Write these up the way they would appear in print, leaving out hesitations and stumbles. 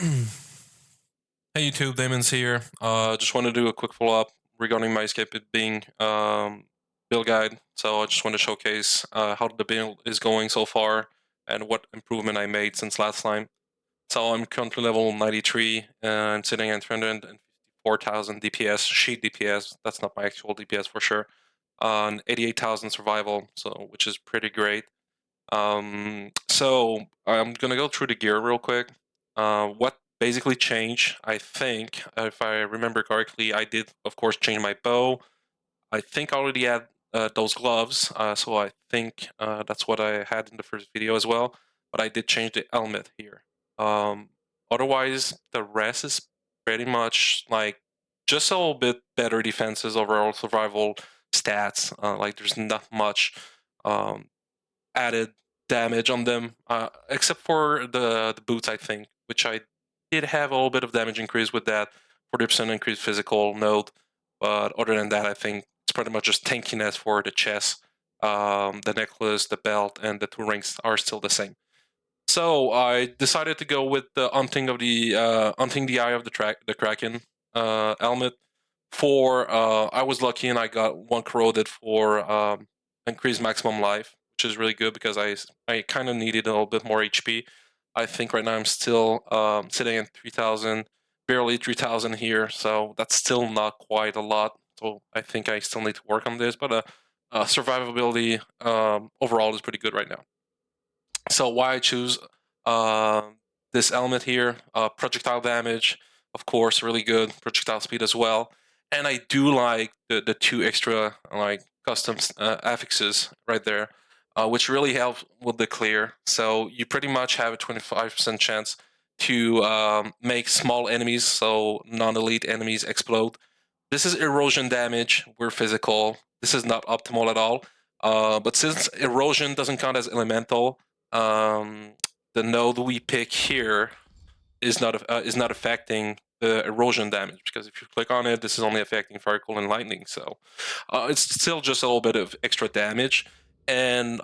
Hey YouTube, Damon's here. Just want to do a quick follow-up regarding my Escapist being build guide. So I just want to showcase how the build is going so far and what improvement I made since last time. So I'm currently level 93 and sitting at 354,000 DPS, sheet DPS. That's not my actual DPS for sure. On 88,000 survival, so which is pretty great. So I'm gonna go through the gear real quick. What basically changed, I think, if I remember correctly, I did, of course, change my bow. I think I already had those gloves, so I think that's what I had in the first video as well. But I did change the helmet here. Um, Otherwise, the rest is pretty much like just a little bit better defenses, overall survival stats. Like there's not much added damage on them, except for the boots, I think, which I did have a little bit of damage increase with that, 40% increased physical node. But other than that, I think it's pretty much just tankiness for the chest. The necklace, the belt, and the two rings are still the same. So I decided to go with the hunting of the hunting the eye of the Kraken helmet. I was lucky and I got one corroded for increased maximum life, which is really good because I kind of needed a little bit more HP. I think right now I'm still sitting at 3,000, barely 3,000 here, so that's still not quite a lot. So I think I still need to work on this, but survivability overall is pretty good right now. So why I choose uh, this element here, projectile damage, of course, really good, projectile speed as well. And I do like the two extra like custom affixes right there, which really help with the clear. So you pretty much have a 25% chance to make small enemies, so non-elite enemies, explode. This is erosion damage. We're physical. This is not optimal at all. But since erosion doesn't count as elemental, um, the node we pick here is not affecting the erosion damage, because if you click on it, this is only affecting fire, cold, and lightning. So it's still just a little bit of extra damage, and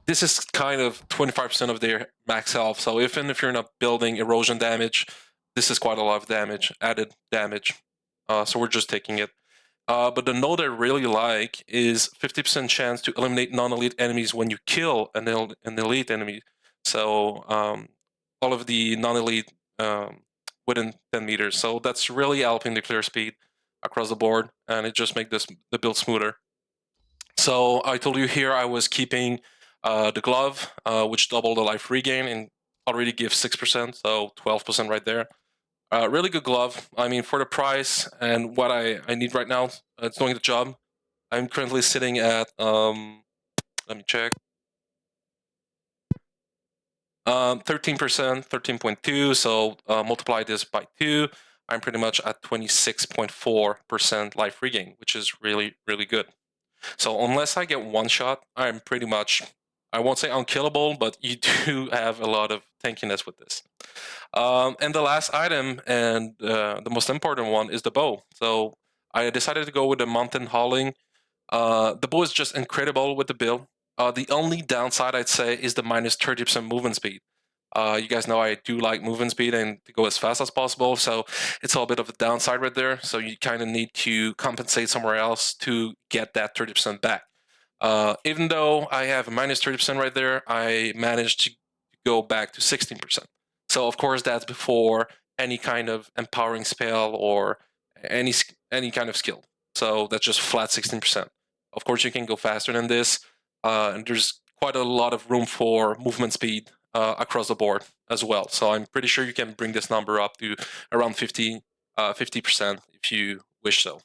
this is kind of 25% of their max health. So even if you're not building erosion damage, this is quite a lot of damage, added damage. So we're just taking it. But the node I really like is 50% chance to eliminate non-elite enemies when you kill an elite enemy. So all of the non-elite within 10 meters. So that's really helping the clear speed across the board, and it just makes the build smoother. So I told you here I was keeping the glove, which doubled the life regain and already gives 6%, so 12% right there. Really good glove. I mean, for the price and what I need right now, it's doing the job. I'm currently sitting at, let me check, 13%, 13.2. So multiply this by 2. I'm pretty much at 26.4% life regain, which is really, really good. So unless I get one shot, I'm pretty much, I won't say unkillable, but you do have a lot of tankiness with this. And the last item, and the most important one, is the bow. So I decided to go with the mountain hauling. The bow is just incredible with the build. The only downside I'd say is the minus 30% movement speed. You guys know I do like movement speed and to go as fast as possible, so it's a little bit of a downside right there. So you kind of need to compensate somewhere else to get that 30% back. Even though I have a minus 30% right there, I managed to go back to 16%. So of course that's before any kind of empowering spell or any kind of skill. So that's just flat 16%. Of course you can go faster than this, and there's quite a lot of room for movement speed across the board as well. So I'm pretty sure you can bring this number up to around 50% if you wish so.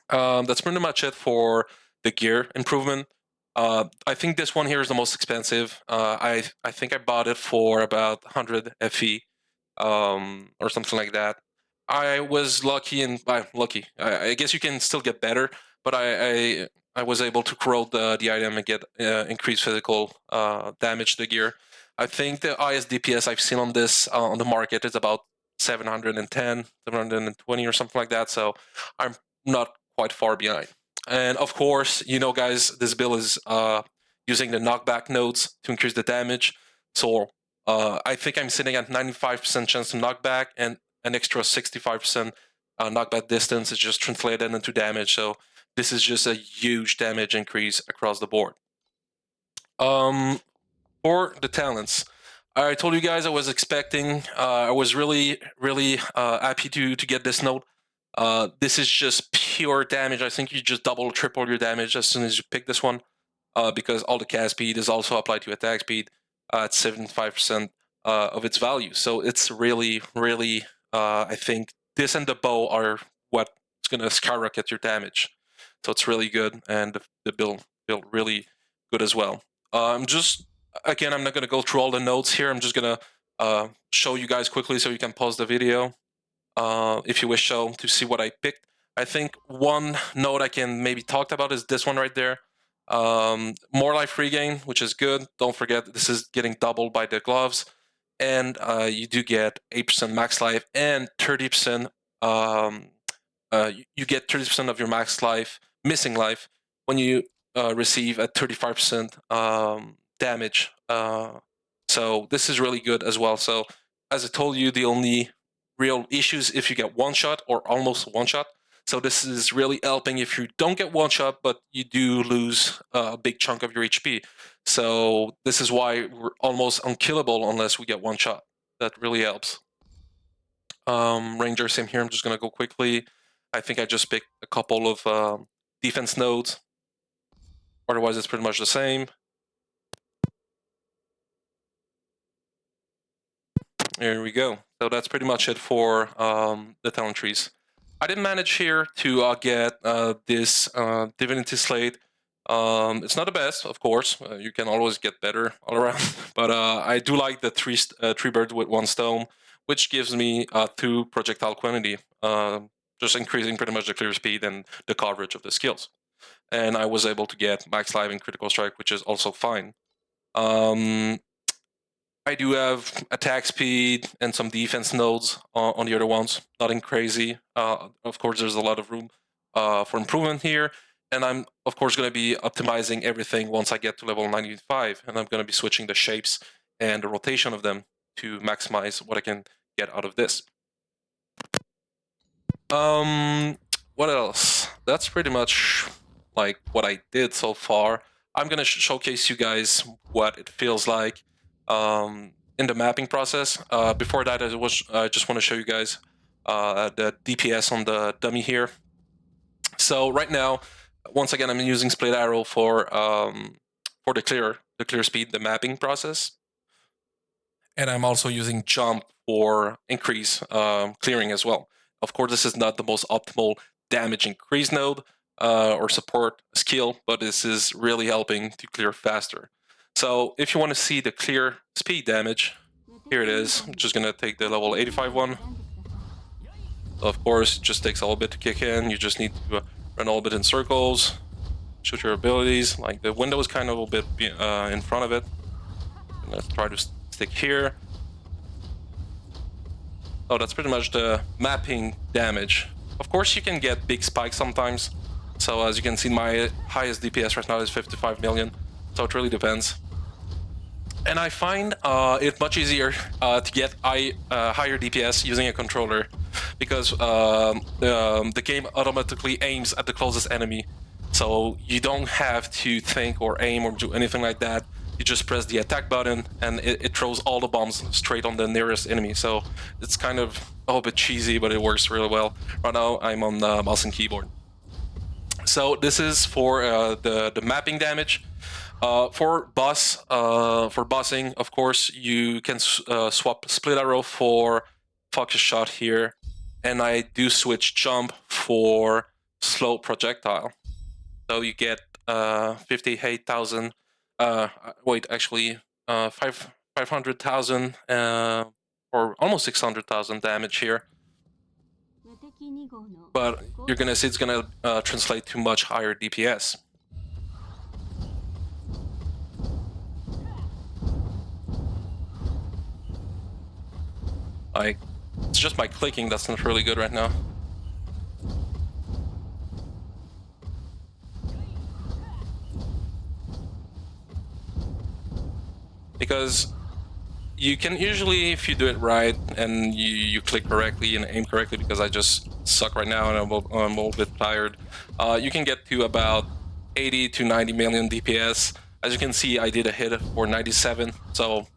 That's pretty much it for the gear improvement. I think this one here is the most expensive. I think I bought it for about 100 FE or something like that. I was lucky, and lucky. I guess you can still get better, but I was able to corrode the item and get increased physical damage to the gear. I think the highest DPS I've seen on this on the market is about 710, 720 or something like that. So I'm not quite far behind. And of course, you know, guys, this build is using the knockback nodes to increase the damage. So I think I'm sitting at 95% chance to knockback, and an extra 65% knockback distance is just translated into damage. So this is just a huge damage increase across the board. For the talents, I told you guys I was expecting. I was really happy to get this note. This is just pure damage. I think you just double, triple your damage as soon as you pick this one, because all the cast speed is also applied to attack speed at 75% of its value. So it's really, I think this and the bow are what's going to skyrocket your damage. So it's really good, and the build really good as well. Just again, I'm not going to go through all the notes here. I'm just going to show you guys quickly so you can pause the video if you wish so to see what I picked. I think one note I can maybe talk about is this one right there. More life regain, which is good. Don't forget this is getting doubled by the gloves, and you do get 8% max life and 30%. You get 30% of your max life, missing life, when you receive a 35% damage. So this is really good as well. So as I told you, the only real issues if you get one shot or almost one shot. So this is really helping if you don't get one shot, but you do lose a big chunk of your HP. So this is why we're almost unkillable unless we get one shot. That really helps. Ranger, same here. I'm just gonna go quickly. I think I just picked a couple of defense nodes. Otherwise, it's pretty much the same. There we go. So that's pretty much it for the talent trees. I did manage here to get this Divinity Slate. It's not the best, of course. You can always get better all around. But I do like the three birds with one stone, which gives me 2 projectile quantity, just increasing pretty much the clear speed and the coverage of the skills. And I was able to get max life and critical strike, which is also fine. I do have attack speed and some defense nodes on the other ones. Nothing crazy. Of course, there's a lot of room for improvement here. And I'm, of course, going to be optimizing everything once I get to level 95. And I'm going to be switching the shapes and the rotation of them to maximize what I can get out of this. What else? That's pretty much like what I did so far. I'm going to showcase you guys what it feels like in the mapping process. Before that, I just want to show you guys the DPS on the dummy here. So right now, once again, I'm using split arrow for the clear speed, the mapping process, and I'm also using jump for increase clearing as well. Of course, this is not the most optimal damage increase node or support skill, but this is really helping to clear faster. So if you want to see the clear speed damage, here it is. I'm just going to take the level 85 one. Of course, it just takes a little bit to kick in. You just need to run a little bit in circles, shoot your abilities. Like the window is kind of a little bit in front of it. Let's try to stick here. Oh, that's pretty much the mapping damage. Of course, you can get big spikes sometimes. So as you can see, my highest DPS right now is 55 million. So it really depends. And I find it much easier to get higher DPS using a controller, because the game automatically aims at the closest enemy. So you don't have to think or aim or do anything like that. You just press the attack button and it throws all the bombs straight on the nearest enemy. So it's kind of a little bit cheesy, but it works really well. Right now I'm on mouse and keyboard. So this is for the mapping damage. For bossing, of course, you can swap split arrow for focus shot here, and I do switch jump for slow projectile. So you get 58,000. Wait, actually, 500,000 or almost 600,000 damage here. But you're gonna see it's gonna translate to much higher DPS. Like, it's just my clicking that's not really good right now. Because you can usually, if you do it right and you click correctly and aim correctly, because I just suck right now and I'm a little bit tired, you can get to about 80 to 90 million DPS. As you can see, I did a hit for 97. So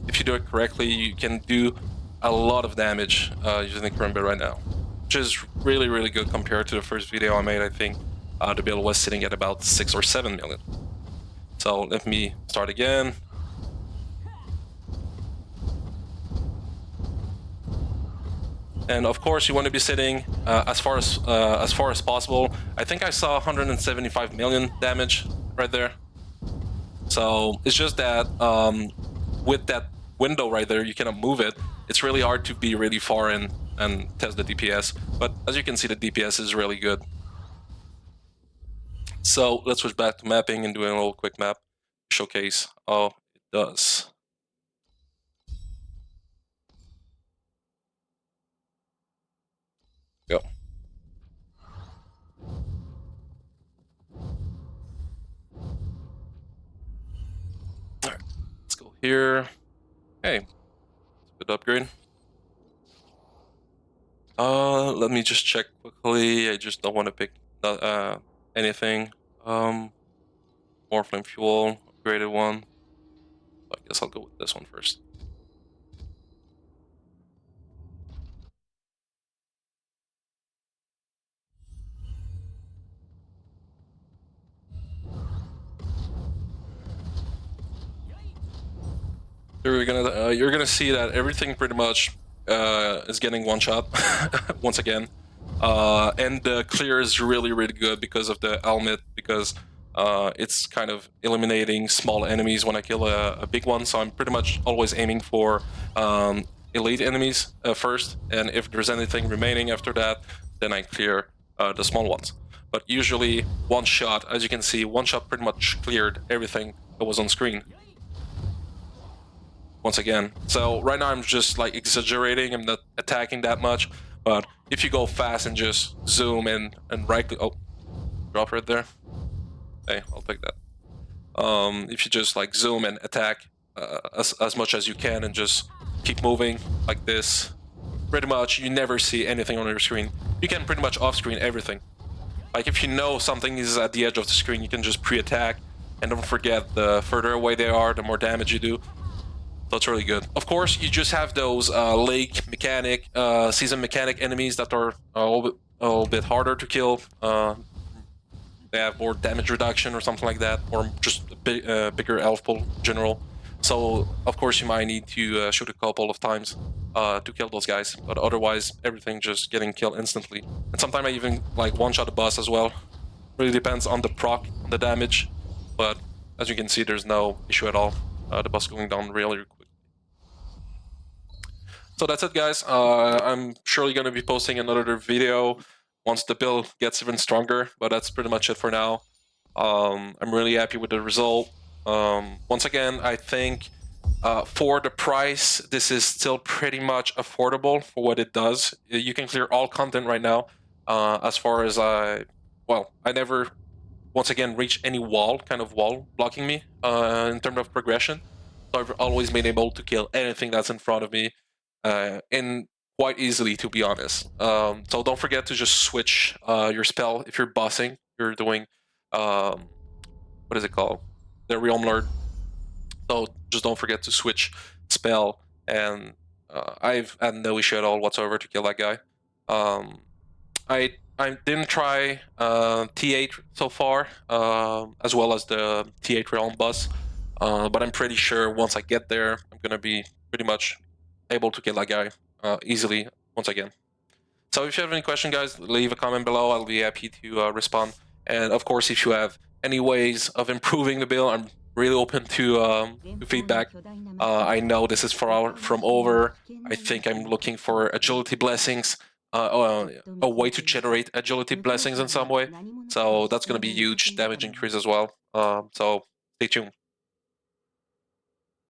if you do it correctly, you can do a lot of damage using the current build right now, which is really, really good compared to the first video I made. I think the build was sitting at about 6 or 7 million. So let me start again. And of course, you want to be sitting as far as possible. I think I saw 175 million damage right there. So it's just that with that window right there, you cannot move it. It's really hard to be really far in and test the DPS. But as you can see, the DPS is really good. So let's switch back to mapping and doing a little quick map showcase how it does. Go. All right, let's go here. Hey, good upgrade. Let me just check quickly. I just don't want to pick anything. More flame fuel, upgraded one. I guess I'll go with this one first. You're gonna see that everything pretty much is getting one shot once again, and the clear is really, really good because of the helmet, because it's kind of eliminating small enemies when I kill a big one. So I'm pretty much always aiming for elite enemies first, and if there's anything remaining after that, then I clear the small ones. But usually one shot, as you can see, one shot pretty much cleared everything that was on screen. Once again. So right now I'm just like exaggerating, I'm not attacking that much, but if you go fast and just zoom in and right click, oh, drop right there. Hey, I'll take that. If you just like zoom and attack as much as you can and just keep moving like this, pretty much you never see anything on your screen. You can pretty much off screen everything. Like if you know something is at the edge of the screen, you can just pre-attack, and don't forget, the further away they are, the more damage you do. That's really good. Of course, you just have those lake mechanic, season mechanic enemies that are a little bit harder to kill. They have more damage reduction or something like that, or just a bigger elf pool in general. So, of course, you might need to shoot a couple of times to kill those guys, but otherwise, everything just getting killed instantly. And sometimes I even like one-shot the boss as well. Really depends on the proc, on the damage, but as you can see, there's no issue at all. The boss going down really quick. So that's it, guys. I'm surely going to be posting another video once the build gets even stronger, but that's pretty much it for now. I'm really happy with the result. Once again, I think for the price, this is still pretty much affordable for what it does. You can clear all content right now. As far as I never, once again, reach any kind of wall blocking me in terms of progression. So I've always been able to kill anything that's in front of me. And quite easily, to be honest. So don't forget to just switch your spell if you're bossing. You're doing what is it called? The Realm Lord. So just don't forget to switch spell. And I've had no issue at all whatsoever to kill that guy. I didn't try T8 so far, as well as the T8 Realm boss. But I'm pretty sure once I get there, I'm gonna be pretty much able to kill that guy easily once again. So if you have any question, guys, leave a comment below. I'll be happy to respond. And of course, if you have any ways of improving the build, I'm really open to feedback. I know this is far from over. I think I'm looking for agility blessings, a way to generate agility blessings in some way. So that's going to be huge damage increase as well. So stay tuned.